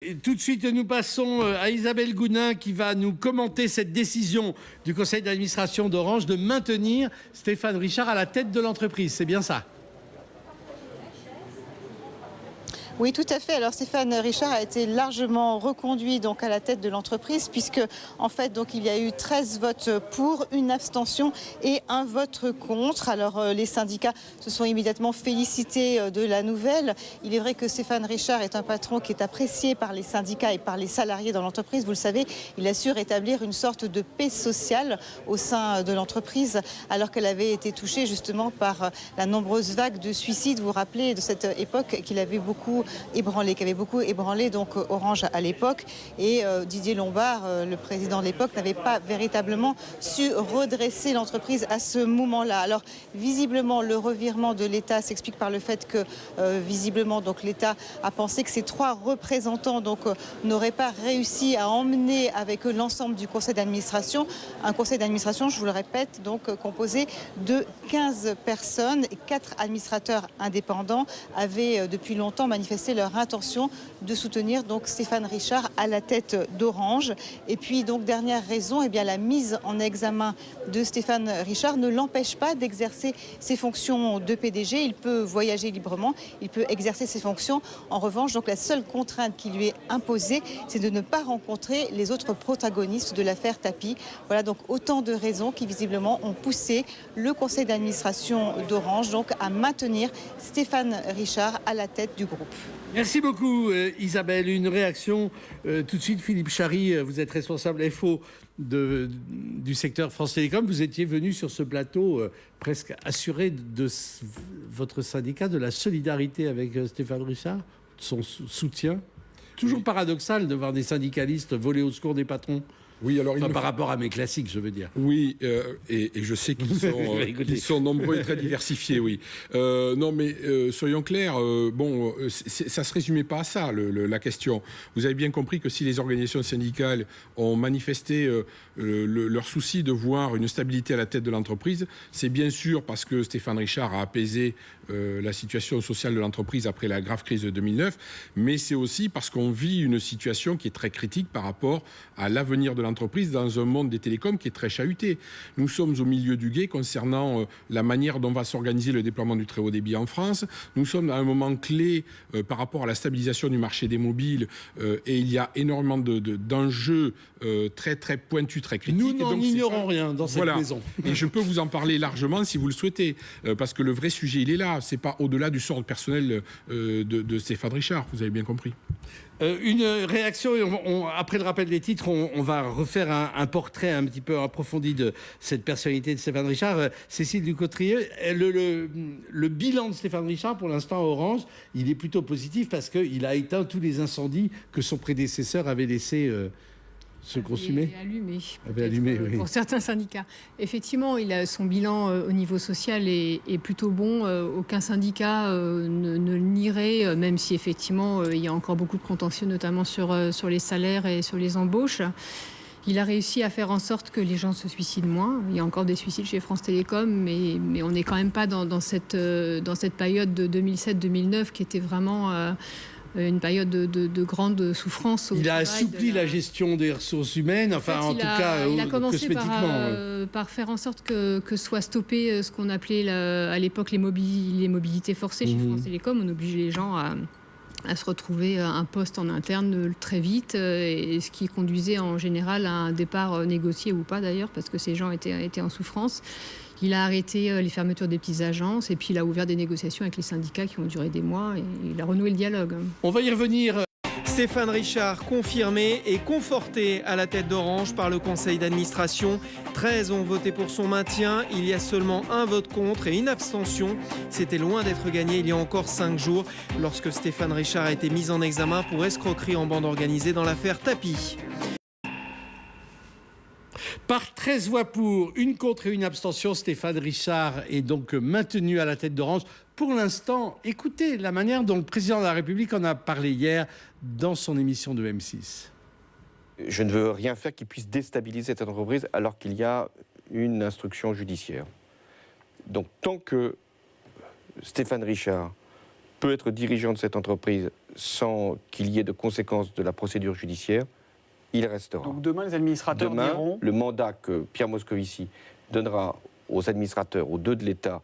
Et tout de suite, nous passons à Isabelle Gounin qui va nous commenter cette décision du conseil d'administration d'Orange de maintenir Stéphane Richard à la tête de l'entreprise. C'est bien ça? Oui, tout à fait. Alors Stéphane Richard a été largement reconduit donc à la tête de l'entreprise puisque en fait donc il y a eu 13 votes pour, une abstention et un vote contre. Alors les syndicats se sont immédiatement félicités de la nouvelle. Il est vrai que Stéphane Richard est un patron qui est apprécié par les syndicats et par les salariés dans l'entreprise. Vous le savez, il a su rétablir une sorte de paix sociale au sein de l'entreprise alors qu'elle avait été touchée justement par la nombreuse vague de suicides. Vous vous rappelez de cette époque qu'il avait beaucoup ébranlé, qui avait beaucoup ébranlé donc Orange à l'époque. Et Didier Lombard, le président de l'époque, n'avait pas véritablement su redresser l'entreprise à ce moment-là. Alors visiblement, le revirement de l'État s'explique par le fait que visiblement donc l'État a pensé que ces trois représentants donc n'auraient pas réussi à emmener avec eux l'ensemble du conseil d'administration. Un conseil d'administration, je vous le répète, donc composé de 15 personnes et 4 administrateurs indépendants avaient depuis longtemps manifesté leur intention de soutenir donc Stéphane Richard à la tête d'Orange. Et puis donc dernière raison, eh bien la mise en examen de Stéphane Richard ne l'empêche pas d'exercer ses fonctions de PDG. Il peut voyager librement, il peut exercer ses fonctions. En revanche, donc la seule contrainte qui lui est imposée, c'est de ne pas rencontrer les autres protagonistes de l'affaire Tapie. Voilà donc autant de raisons qui visiblement ont poussé le conseil d'administration d'Orange donc à maintenir Stéphane Richard à la tête du groupe. Merci beaucoup Isabelle. Une réaction tout de suite. Philippe Chary, vous êtes responsable FO du secteur France Télécom. Vous étiez venu sur ce plateau presque assuré de votre syndicat, de la solidarité avec Stéphane Richard, de son soutien. Toujours paradoxal de voir des syndicalistes voler au secours des patrons. Oui, alors par rapport à mes classiques, je veux dire. Oui, et je sais qu'ils sont nombreux et très diversifiés, oui. Non, mais soyons clairs, ça se résumait pas à ça, la question. Vous avez bien compris que si les organisations syndicales ont manifesté leur souci de voir une stabilité à la tête de l'entreprise, c'est bien sûr parce que Stéphane Richard a apaisé la situation sociale de l'entreprise après la grave crise de 2009, mais c'est aussi parce qu'on vit une situation qui est très critique par rapport à l'avenir de l'entreprise dans un monde des télécoms qui est très chahuté. Nous sommes au milieu du gué concernant la manière dont va s'organiser le déploiement du très haut débit en France. Nous sommes à un moment clé par rapport à la stabilisation du marché des mobiles et il y a énormément d'enjeux très très pointus, très critiques. Nous n'en ignorons rien dans cette maison. Et je peux vous en parler largement si vous le souhaitez, parce que le vrai sujet, il est là. C'est pas au-delà du sort personnel de Stéphane Richard, vous avez bien compris. Une réaction, après le rappel des titres, on va refaire un portrait un petit peu approfondi de cette personnalité de Stéphane Richard. Cécile Ducotrier, le bilan de Stéphane Richard, pour l'instant à Orange, il est plutôt positif parce qu'il a éteint tous les incendies que son prédécesseur avait laissé se consumer. Avait allumé, oui. Pour certains syndicats. Effectivement, son bilan au niveau social est plutôt bon. Aucun syndicat ne le nierait, même si effectivement il y a encore beaucoup de contentieux, notamment sur les salaires et sur les embauches. Il a réussi à faire en sorte que les gens se suicident moins. Il y a encore des suicides chez France Télécom, mais on n'est quand même pas dans cette période de 2007-2009 qui était vraiment... une période de grande souffrance. Il a assoupli la gestion des ressources humaines, enfin il a commencé par faire en sorte que soit stoppé ce qu'on appelait à l'époque les mobilités forcées chez France Télécom. On obligeait les gens à se retrouver un poste en interne très vite, et ce qui conduisait en général à un départ négocié ou pas d'ailleurs, parce que ces gens étaient en souffrance. Il a arrêté les fermetures des petites agences et puis il a ouvert des négociations avec les syndicats qui ont duré des mois et il a renoué le dialogue. On va y revenir. Stéphane Richard confirmé et conforté à la tête d'Orange par le conseil d'administration. 13 ont voté pour son maintien. Il y a seulement un vote contre et une abstention. C'était loin d'être gagné il y a encore 5 jours lorsque Stéphane Richard a été mis en examen pour escroquerie en bande organisée dans l'affaire Tapie. Par 13 voix pour, une contre et une abstention, Stéphane Richard est donc maintenu à la tête d'Orange. Pour l'instant, écoutez la manière dont le président de la République en a parlé hier dans son émission de M6. Je ne veux rien faire qui puisse déstabiliser cette entreprise alors qu'il y a une instruction judiciaire. Donc tant que Stéphane Richard peut être dirigeant de cette entreprise sans qu'il y ait de conséquences de la procédure judiciaire, il restera. Donc demain, les administrateurs diront... le mandat que Pierre Moscovici donnera aux administrateurs, aux deux de l'État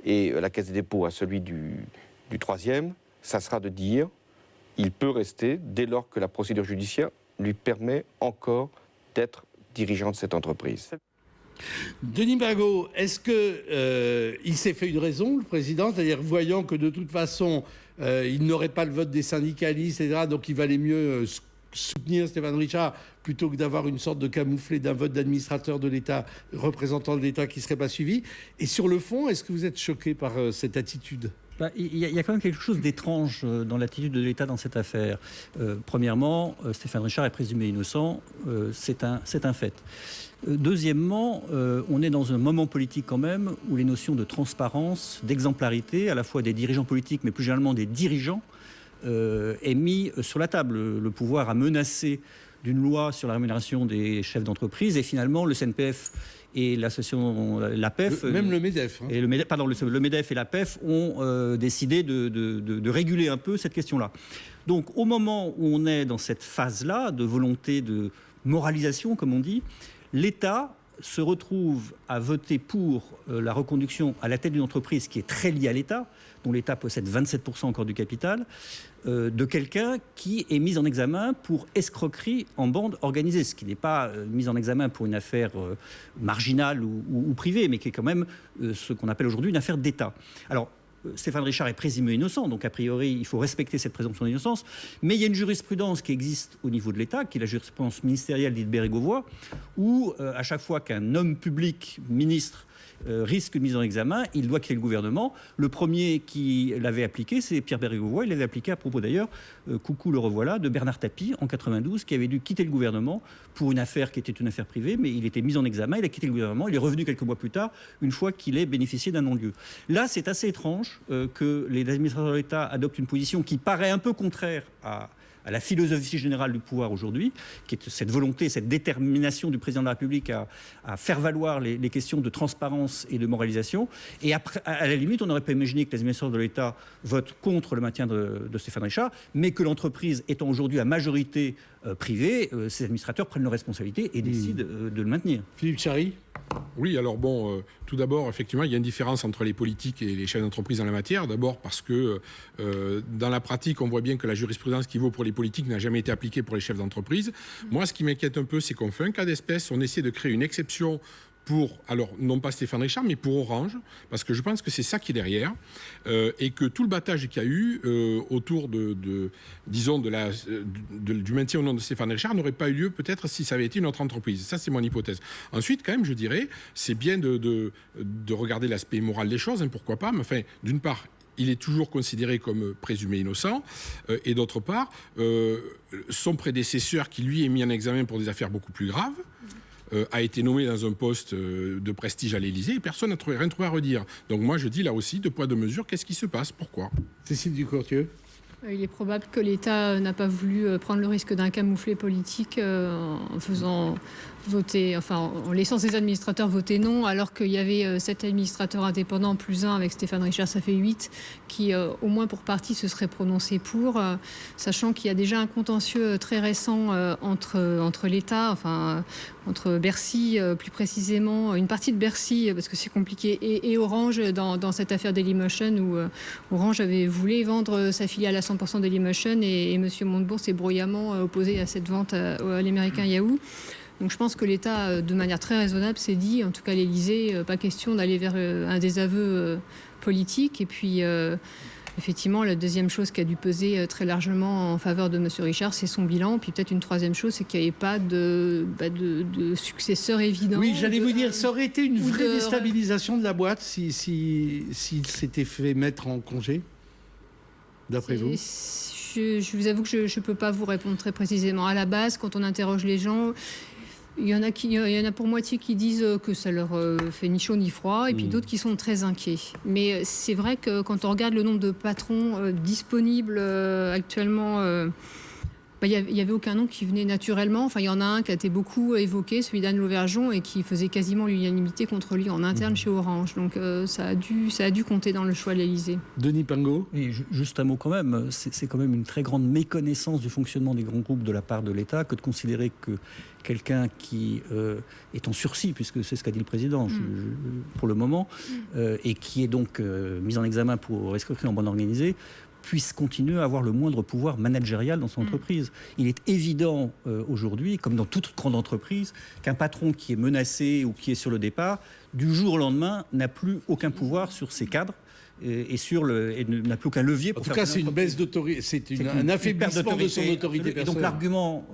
et la Caisse des dépôts à celui du troisième, ça sera de dire il peut rester dès lors que la procédure judiciaire lui permet encore d'être dirigeant de cette entreprise. Denis Bagot, est-ce qu'il s'est fait une raison, le président, c'est-à-dire voyant que de toute façon, il n'aurait pas le vote des syndicalistes, etc., donc il valait mieux soutenir Stéphane Richard plutôt que d'avoir une sorte de camouflet d'un vote d'administrateur de l'État, représentant de l'État qui ne serait pas suivi. Et sur le fond, est-ce que vous êtes choqué par cette attitude ? Il y a quand même quelque chose d'étrange dans l'attitude de l'État dans cette affaire. Premièrement, Stéphane Richard est présumé innocent, c'est un fait. Deuxièmement, on est dans un moment politique quand même où les notions de transparence, d'exemplarité, à la fois des dirigeants politiques, mais plus généralement des dirigeants, est mis sur la table. Le pouvoir a menacé d'une loi sur la rémunération des chefs d'entreprise et finalement le CNPF et l'association l'APEF... Même le MEDEF. Hein. Et le MEDEF et l'APEF ont décidé de réguler un peu cette question-là. Donc au moment où on est dans cette phase-là de volonté de moralisation, comme on dit, l'État se retrouve à voter pour la reconduction à la tête d'une entreprise qui est très liée à l'État, dont l'État possède 27% encore du capital, de quelqu'un qui est mis en examen pour escroquerie en bande organisée, ce qui n'est pas mis en examen pour une affaire marginale ou privée, mais qui est quand même ce qu'on appelle aujourd'hui une affaire d'État. Alors, Stéphane Richard est présumé innocent, donc a priori, il faut respecter cette présomption d'innocence. Mais il y a une jurisprudence qui existe au niveau de l'État, qui est la jurisprudence ministérielle dite Bérégovoy, où à chaque fois qu'un homme public, ministre, risque de mise en examen, il doit quitter le gouvernement. Le premier qui l'avait appliqué, c'est Pierre Bérégovoy. Il l'avait appliqué à propos d'ailleurs, coucou le revoilà, de Bernard Tapie en 92, qui avait dû quitter le gouvernement pour une affaire qui était une affaire privée, mais il était mis en examen, il a quitté le gouvernement, il est revenu quelques mois plus tard, une fois qu'il ait bénéficié d'un non-lieu. Là, c'est assez étrange que les administrateurs de l'État adoptent une position qui paraît un peu contraire à la philosophie générale du pouvoir aujourd'hui, qui est cette volonté, cette détermination du président de la République à faire valoir les questions de transparence et de moralisation. Et après, à la limite, on n'aurait pas imaginé que les administrateurs de l'État votent contre le maintien de Stéphane Richard, mais que l'entreprise étant aujourd'hui à majorité privée, ces administrateurs prennent leurs responsabilités et décident de le maintenir. Philippe Chary ? Oui, alors bon, tout d'abord, effectivement, il y a une différence entre les politiques et les chefs d'entreprise en la matière. D'abord parce que dans la pratique, on voit bien que la jurisprudence qui vaut pour les politiques n'a jamais été appliquée pour les chefs d'entreprise. Moi, ce qui m'inquiète un peu, c'est qu'on fait un cas d'espèce, on essaie de créer une exception pour, alors non pas Stéphane Richard, mais pour Orange, parce que je pense que c'est ça qui est derrière, et que tout le battage qu'il y a eu autour disons, du maintien au nom de Stéphane Richard n'aurait pas eu lieu peut-être si ça avait été une autre entreprise. Ça, c'est mon hypothèse. Ensuite, quand même, je dirais, c'est bien de regarder l'aspect moral des choses, hein, pourquoi pas, mais enfin, d'une part, il est toujours considéré comme présumé innocent, et d'autre part, son prédécesseur, qui lui est mis en examen pour des affaires beaucoup plus graves, a été nommé dans un poste de prestige à l'Élysée et personne n'a rien trouvé à redire. Donc moi je dis là aussi, deux poids deux mesures, qu'est-ce qui se passe ? Pourquoi ? Cécile Ducourtieu. Il est probable que l'État n'a pas voulu prendre le risque d'un camouflet politique en faisant voter, enfin en laissant ses administrateurs voter non, alors qu'il y avait 7 administrateurs indépendants plus 1 avec Stéphane Richard, ça fait 8, qui au moins pour partie se seraient prononcés pour, sachant qu'il y a déjà un contentieux très récent entre l'État, enfin entre Bercy, plus précisément, une partie de Bercy, parce que c'est compliqué, et Orange dans cette affaire Dailymotion où Orange avait voulu vendre sa filiale à 100% Dailymotion et M. Montebourg s'est bruyamment opposé à cette vente à l'américain Yahoo. Donc je pense que l'État, de manière très raisonnable, s'est dit, en tout cas l'Élysée, pas question d'aller vers un désaveu politique. Et puis, effectivement, la deuxième chose qui a dû peser très largement en faveur de M. Richard, c'est son bilan. Puis peut-être une troisième chose, c'est qu'il n'y avait pas de successeur évident. Oui, j'allais vous dire, ça aurait été une vraie déstabilisation de la boîte s'il s'était fait mettre en congé, d'après vous ? Je vous avoue que je ne peux pas vous répondre très précisément. À la base, quand on interroge les gens, il y en a pour moitié qui disent que ça leur fait ni chaud ni froid, et puis d'autres qui sont très inquiets. Mais c'est vrai que quand on regarde le nombre de patrons disponibles actuellement il n'y avait aucun nom qui venait naturellement. Enfin, il y en a un qui a été beaucoup évoqué, celui d'Anne Lauvergeon, et qui faisait quasiment l'unanimité contre lui en interne chez Orange. Donc ça a dû compter dans le choix de l'Élysée. Denis Pingot. Et juste un mot quand même, c'est quand même une très grande méconnaissance du fonctionnement des grands groupes de la part de l'État que de considérer que quelqu'un qui est en sursis, puisque c'est ce qu'a dit le président pour le moment, et qui est donc mis en examen pour escroquerie en bande organisée, puisse continuer à avoir le moindre pouvoir managérial dans son entreprise. Il est évident aujourd'hui, comme dans toute grande entreprise, qu'un patron qui est menacé ou qui est sur le départ, du jour au lendemain, n'a plus aucun pouvoir sur ses cadres et n'a plus aucun levier pour faire. En tout cas, c'est une baisse d'autorité, c'est un affaiblissement de son autorité personnelle. Et donc l'argument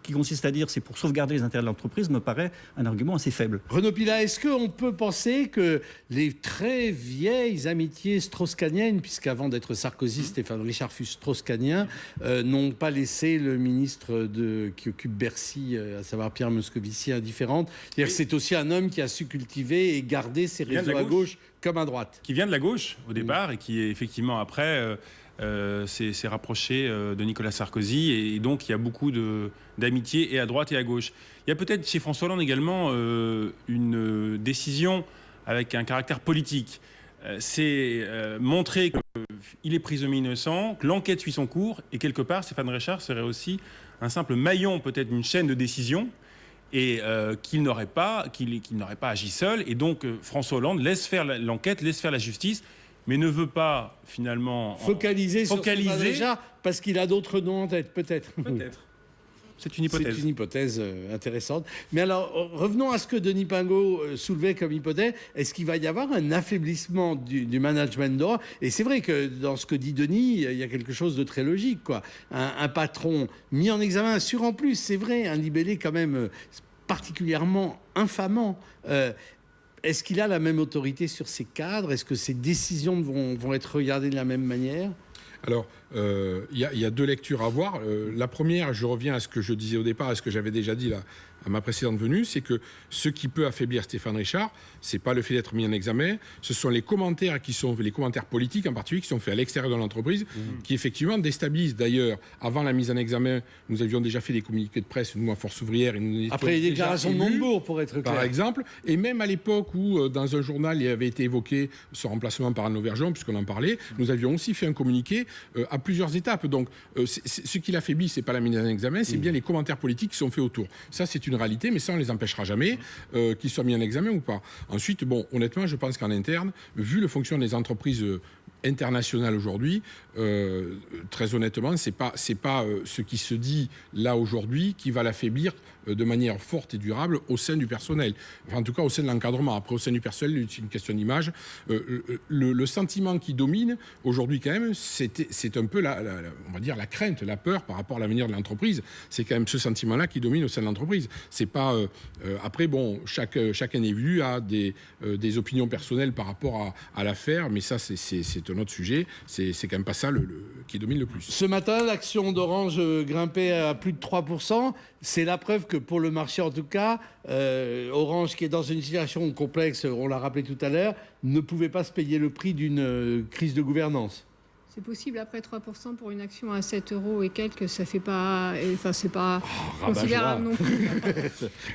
qui consiste à dire c'est pour sauvegarder les intérêts de l'entreprise me paraît un argument assez faible. Renaud Pilat, est-ce qu'on peut penser que les très vieilles amitiés strauss-kahniennes, puisqu'avant d'être Sarkozy, Stéphane Richard fut strauss-kahnien, n'ont pas laissé le ministre qui occupe Bercy, à savoir Pierre Moscovici, indifférente? C'est-à-dire que c'est aussi un homme qui a su cultiver et garder ses réseaux à gauche comme à droite. Qui vient de la gauche au départ et qui effectivement après s'est rapproché de Nicolas Sarkozy, et donc il y a beaucoup d'amitié et à droite et à gauche. Il y a peut-être chez François Hollande également une décision avec un caractère politique. C'est montrer qu'il est présumé innocent, que l'enquête suit son cours, et quelque part Stéphane Richard serait aussi un simple maillon peut-être d'une chaîne de décision, et qu'il n'aurait pas agi seul. Et donc François Hollande laisse faire l'enquête, laisse faire la justice, mais ne veut pas finalement focaliser sur Stéphane Richard parce qu'il a d'autres noms en tête, peut-être. Peut-être. C'est une hypothèse. C'est une hypothèse intéressante. Mais alors, revenons à ce que Denis Pingot soulevait comme hypothèse. Est-ce qu'il va y avoir un affaiblissement du management d'Orange? Et c'est vrai que dans ce que dit Denis, il y a quelque chose de très logique, quoi. Un patron mis en examen sur, en plus, c'est vrai, un libellé quand même particulièrement infamant. Est-ce qu'il a la même autorité sur ses cadres? Est-ce que ses décisions vont être regardées de la même manière? Alors, il y a deux lectures à voir. La première, je reviens à ce que je disais au départ, à ce que j'avais déjà dit là, à ma précédente venue, c'est que ce qui peut affaiblir Stéphane Richard, c'est pas le fait d'être mis en examen, ce sont les commentaires les commentaires politiques en particulier, qui sont faits à l'extérieur de l'entreprise, qui effectivement déstabilisent. D'ailleurs, avant la mise en examen, nous avions déjà fait des communiqués de presse, nous, à Force Ouvrière. Après les déclarations de Montebourg, pour être clair. Par exemple, et même à l'époque où, dans un journal, il avait été évoqué son remplacement par Anne Lauvergeon, puisqu'on en parlait, nous avions aussi fait un communiqué à plusieurs étapes. Donc, ce qui l'affaiblit, c'est pas la mise en examen, c'est bien les commentaires politiques qui sont faits autour. Ça, c'est une réalité, mais ça, on ne les empêchera jamais, qu'ils soient mis en examen ou pas. Ensuite, bon, honnêtement, je pense qu'en interne, vu le fonctionnement des entreprises internationales aujourd'hui, très honnêtement, c'est pas ce qui se dit là aujourd'hui qui va l'affaiblir de manière forte et durable au sein du personnel. Enfin, en tout cas, au sein de l'encadrement. Après, au sein du personnel, c'est une question d'image. Le sentiment qui domine aujourd'hui, quand même, c'est un peu on va dire la crainte, la peur par rapport à l'avenir de l'entreprise. C'est quand même ce sentiment-là qui domine au sein de l'entreprise. C'est pas après, bon, chaque individu a des opinions personnelles par rapport à l'affaire, mais ça, c'est un autre sujet. C'est quand même pas ça qui domine le plus. Ce matin, l'action d'Orange grimpait à plus de 3%. C'est la preuve que pour le marché, en tout cas, Orange, qui est dans une situation complexe, on l'a rappelé tout à l'heure, ne pouvait pas se payer le prix d'une crise de gouvernance. C'est possible, après 3% pour une action à 7 € et quelques, ça fait pas... Enfin, c'est pas considérable non plus.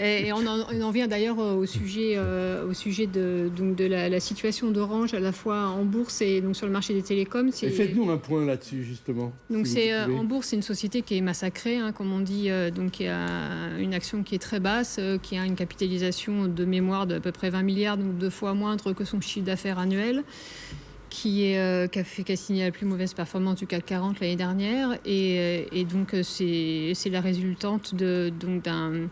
Et on en vient d'ailleurs au sujet de la situation d'Orange, à la fois en bourse et donc sur le marché des télécoms. Et faites-nous un point là-dessus, justement. Donc en bourse, c'est une société qui est massacrée, comme on dit, donc qui a une action qui est très basse, qui a une capitalisation de mémoire d'à peu près 20 milliards, donc 2 fois moindre que son chiffre d'affaires annuel, qui a signé la plus mauvaise performance du CAC 40 l'année dernière, et donc c'est la résultante d'un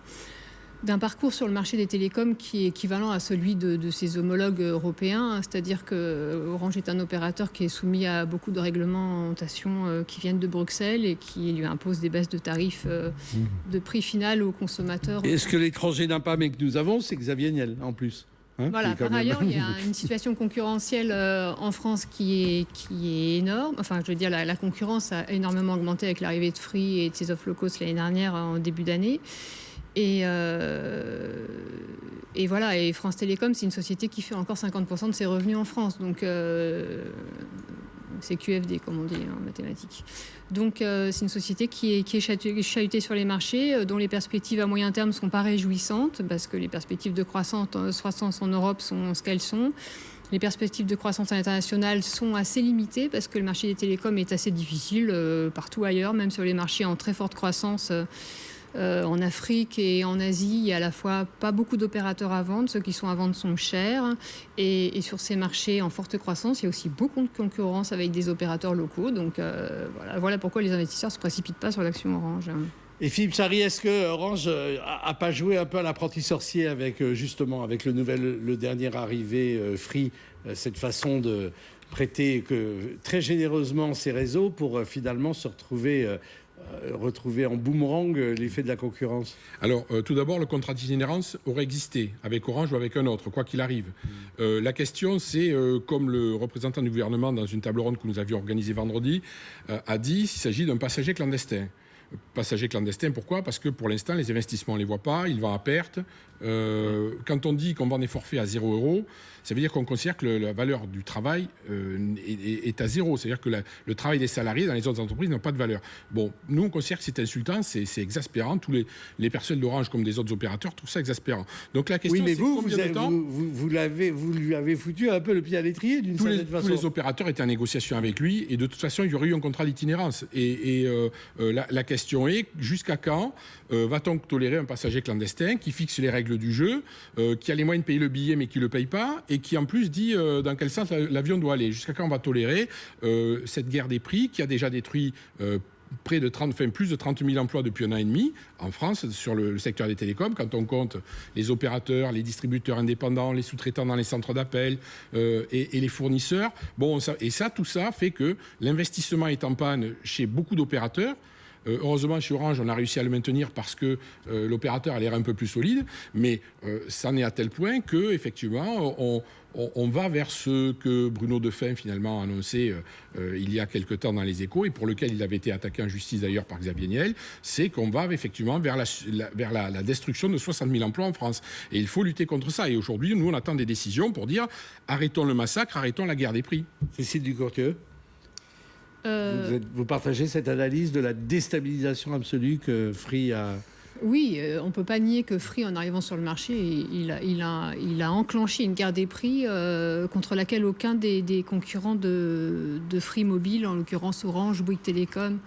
parcours sur le marché des télécoms qui est équivalent à celui de ses homologues européens, c'est-à-dire que Orange est un opérateur qui est soumis à beaucoup de réglementations qui viennent de Bruxelles et qui lui imposent des baisses de tarifs de prix final aux consommateurs. Et est-ce que l'étranger d'un pas, mais que nous avons, c'est Xavier Niel en plus? Voilà, par ailleurs, il y a une situation concurrentielle en France qui est énorme. Enfin, je veux dire, la concurrence a énormément augmenté avec l'arrivée de Free et de ses low cost l'année dernière, en début d'année. Et voilà, et France Télécom, c'est une société qui fait encore 50% de ses revenus en France. Donc C'est QFD, comme on dit en mathématiques. Donc, c'est une société qui est chahutée sur les marchés, dont les perspectives à moyen terme ne sont pas réjouissantes, parce que les perspectives de croissance en Europe sont ce qu'elles sont. Les perspectives de croissance internationale sont assez limitées, parce que le marché des télécoms est assez difficile partout ailleurs, même sur les marchés en très forte croissance. En Afrique et en Asie, il y a à la fois pas beaucoup d'opérateurs à vendre, ceux qui sont à vendre sont chers, et sur ces marchés en forte croissance, il y a aussi beaucoup de concurrence avec des opérateurs locaux. Donc voilà pourquoi les investisseurs ne se précipitent pas sur l'action Orange. Et Philippe Chary, est-ce que Orange a pas joué un peu à l'apprenti sorcier avec justement avec le dernier arrivé Free, cette façon de prêter très généreusement ses réseaux pour finalement se retrouver en boomerang l'effet de la concurrence? Alors, tout d'abord, le contrat d'itinérance aurait existé avec Orange ou avec un autre, quoi qu'il arrive. La question, c'est, comme le représentant du gouvernement dans une table ronde que nous avions organisée vendredi a dit, il s'agit d'un passager clandestin. Passager clandestin, pourquoi? Parce que pour l'instant, les investissements, on ne les voit pas, ils vont à perte. Quand on dit qu'on vend des forfaits à 0 €, ça veut dire qu'on considère que la valeur du travail est à 0. C'est-à-dire que le travail des salariés dans les autres entreprises n'a pas de valeur. Bon, nous, on considère que c'est insultant, c'est exaspérant. Tous les personnels d'Orange, comme des autres opérateurs, trouvent ça exaspérant. Donc la question, oui, mais vous lui avez foutu un peu le pied à l'étrier d'une certaine façon. Tous les opérateurs étaient en négociation avec lui, et de toute façon, il y aurait eu un contrat d'itinérance. La question est, jusqu'à quand va-t-on tolérer un passager clandestin qui fixe les règles du jeu, qui a les moyens de payer le billet mais qui ne le paye pas, et qui en plus dit dans quel sens l'avion doit aller? Jusqu'à quand on va tolérer cette guerre des prix qui a déjà détruit plus de 30 000 emplois depuis 1 an et demi en France sur le secteur des télécoms, quand on compte les opérateurs, les distributeurs indépendants, les sous-traitants dans les centres d'appel et les fournisseurs. Bon, tout ça fait que l'investissement est en panne chez beaucoup d'opérateurs. Heureusement, chez Orange, on a réussi à le maintenir parce que l'opérateur a l'air un peu plus solide, mais ça en est à tel point qu'effectivement, on va vers ce que Bruno Defin finalement a annoncé il y a quelque temps dans les Échos, et pour lequel il avait été attaqué en justice d'ailleurs par Xavier Niel, c'est qu'on va effectivement vers la destruction de 60 000 emplois en France. Et il faut lutter contre ça. Et aujourd'hui, nous, on attend des décisions pour dire arrêtons le massacre, arrêtons la guerre des prix. Cécile Ducourtieu, vous partagez cette analyse de la déstabilisation absolue que Free a... Oui, on ne peut pas nier que Free, en arrivant sur le marché, il a enclenché une guerre des prix contre laquelle aucun des concurrents de Free Mobile, en l'occurrence Orange, Bouygues Télécom,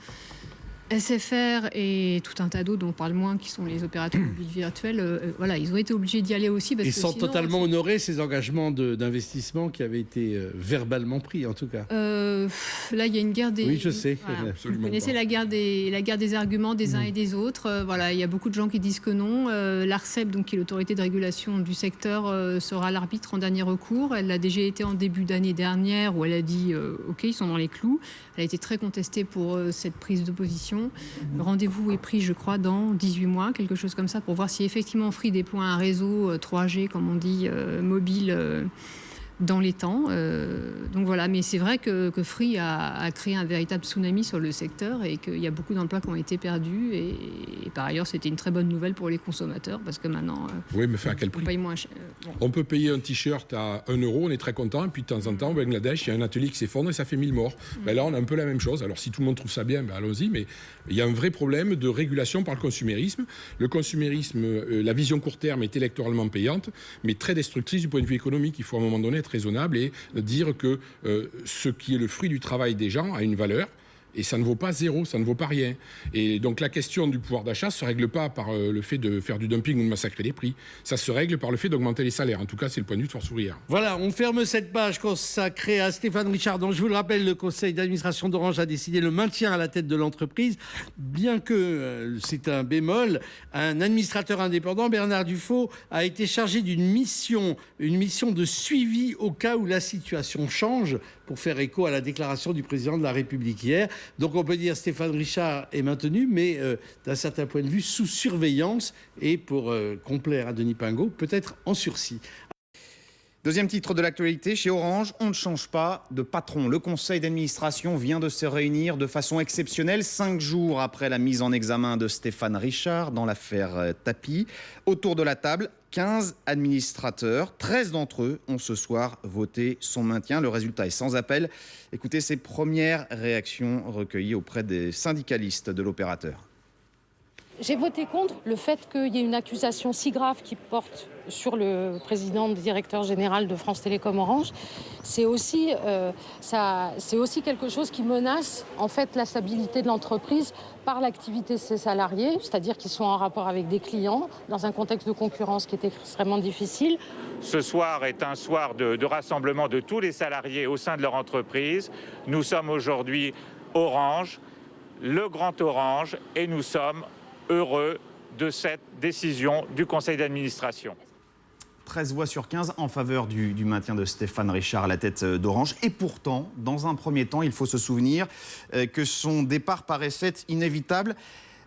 SFR et tout un tas d'autres dont on parle moins, qui sont les opérateurs mobiles virtuels, voilà, ils ont été obligés d'y aller aussi. Parce ils que sont sinon, totalement honorés, ces engagements d'investissement qui avaient été verbalement pris, en tout cas. Là, il y a une guerre des... Oui, je sais. Voilà. Vous connaissez la guerre des arguments des uns et des autres. Voilà, il y a beaucoup de gens qui disent que non. L'ARCEP, donc, qui est l'autorité de régulation du secteur, sera l'arbitre en dernier recours. Elle l'a déjà été en début d'année dernière, où elle a dit OK, ils sont dans les clous. Elle a été très contestée pour cette prise de position. Le rendez-vous est pris, je crois, dans 18 mois, quelque chose comme ça, pour voir si effectivement Free déploie un réseau 3G, comme on dit, mobile dans les temps. Donc voilà, mais c'est vrai que Free a créé un véritable tsunami sur le secteur et qu'il y a beaucoup d'emplois qui ont été perdus. Et par ailleurs, c'était une très bonne nouvelle pour les consommateurs parce que maintenant, oui, mais à quel prix? On paye moins cher. Bon. On peut payer un t-shirt à 1 €, on est très content, et puis de temps en temps, au Bangladesh, il y a un atelier qui s'effondre et ça fait 1000 morts. Ben là, on a un peu la même chose. Alors si tout le monde trouve ça bien, ben allons-y, mais il y a un vrai problème de régulation par le consumérisme. Le consumérisme, la vision court terme est électoralement payante, mais très destructrice du point de vue économique. Il faut à un moment donné être raisonnable et dire que ce qui est le fruit du travail des gens a une valeur. Et ça ne vaut pas 0, ça ne vaut pas rien. Et donc la question du pouvoir d'achat ne se règle pas par le fait de faire du dumping ou de massacrer les prix. Ça se règle par le fait d'augmenter les salaires. En tout cas, c'est le point de vue de Force ouvrière. Voilà, on ferme cette page consacrée à Stéphane Richard. Donc je vous le rappelle, le conseil d'administration d'Orange a décidé le maintien à la tête de l'entreprise, bien que c'est un bémol. Un administrateur indépendant, Bernard Dufault, a été chargé d'une mission, une mission de suivi au cas où la situation change, pour faire écho à la déclaration du président de la République hier. Donc on peut dire Stéphane Richard est maintenu, mais d'un certain point de vue sous surveillance et pour complaire à Denis Pingot, peut-être en sursis. Deuxième titre de l'actualité, chez Orange, on ne change pas de patron. Le conseil d'administration vient de se réunir de façon exceptionnelle, 5 jours après la mise en examen de Stéphane Richard dans l'affaire Tapie. Autour de la table, 15 administrateurs, 13 d'entre eux ont ce soir voté son maintien. Le résultat est sans appel. Écoutez ces premières réactions recueillies auprès des syndicalistes de l'opérateur. J'ai voté contre le fait qu'il y ait une accusation si grave qui porte sur le président directeur général de France Télécom Orange. C'est aussi quelque chose qui menace en fait la stabilité de l'entreprise par l'activité de ses salariés, c'est-à-dire qu'ils sont en rapport avec des clients dans un contexte de concurrence qui est extrêmement difficile. Ce soir est un soir de rassemblement de tous les salariés au sein de leur entreprise. Nous sommes aujourd'hui Orange, le grand Orange, et nous sommes heureux de cette décision du conseil d'administration. 13 voix sur 15 en faveur du maintien de Stéphane Richard à la tête d'Orange. Et pourtant, dans un premier temps, il faut se souvenir que son départ paraissait inévitable.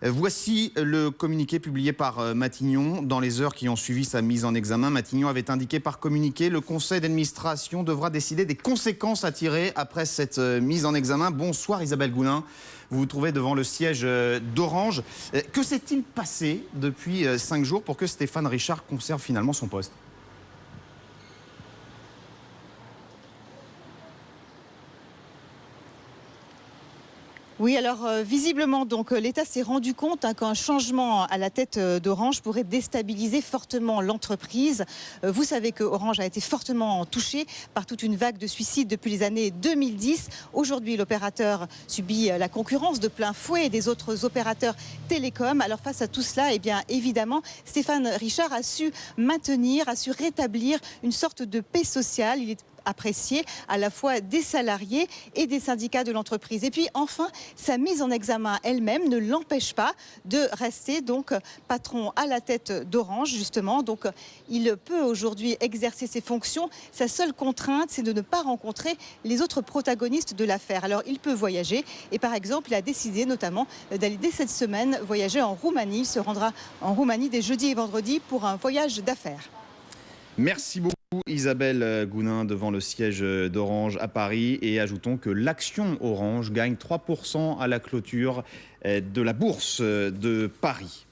Voici le communiqué publié par Matignon dans les heures qui ont suivi sa mise en examen. Matignon avait indiqué par communiqué: le conseil d'administration devra décider des conséquences à tirer après cette mise en examen. Bonsoir Isabelle Gounin, vous vous trouvez devant le siège d'Orange. Que s'est-il passé depuis 5 jours pour que Stéphane Richard conserve finalement son poste ? Oui, alors visiblement, donc l'État s'est rendu compte qu'un changement à la tête d'Orange pourrait déstabiliser fortement l'entreprise. Vous savez que Orange a été fortement touché par toute une vague de suicides depuis les années 2010. Aujourd'hui, l'opérateur subit la concurrence de plein fouet des autres opérateurs télécoms. Alors face à tout cela, eh bien évidemment, Stéphane Richard a su rétablir une sorte de paix sociale. Il est apprécié à la fois des salariés et des syndicats de l'entreprise. Et puis enfin, sa mise en examen elle-même ne l'empêche pas de rester donc patron à la tête d'Orange, justement. Donc il peut aujourd'hui exercer ses fonctions. Sa seule contrainte, c'est de ne pas rencontrer les autres protagonistes de l'affaire. Alors il peut voyager et par exemple, il a décidé notamment d'aller dès cette semaine voyager en Roumanie. Il se rendra en Roumanie dès jeudi et vendredi pour un voyage d'affaires. Merci beaucoup Isabelle Gounin devant le siège d'Orange à Paris. Et ajoutons que l'action Orange gagne 3% à la clôture de la bourse de Paris.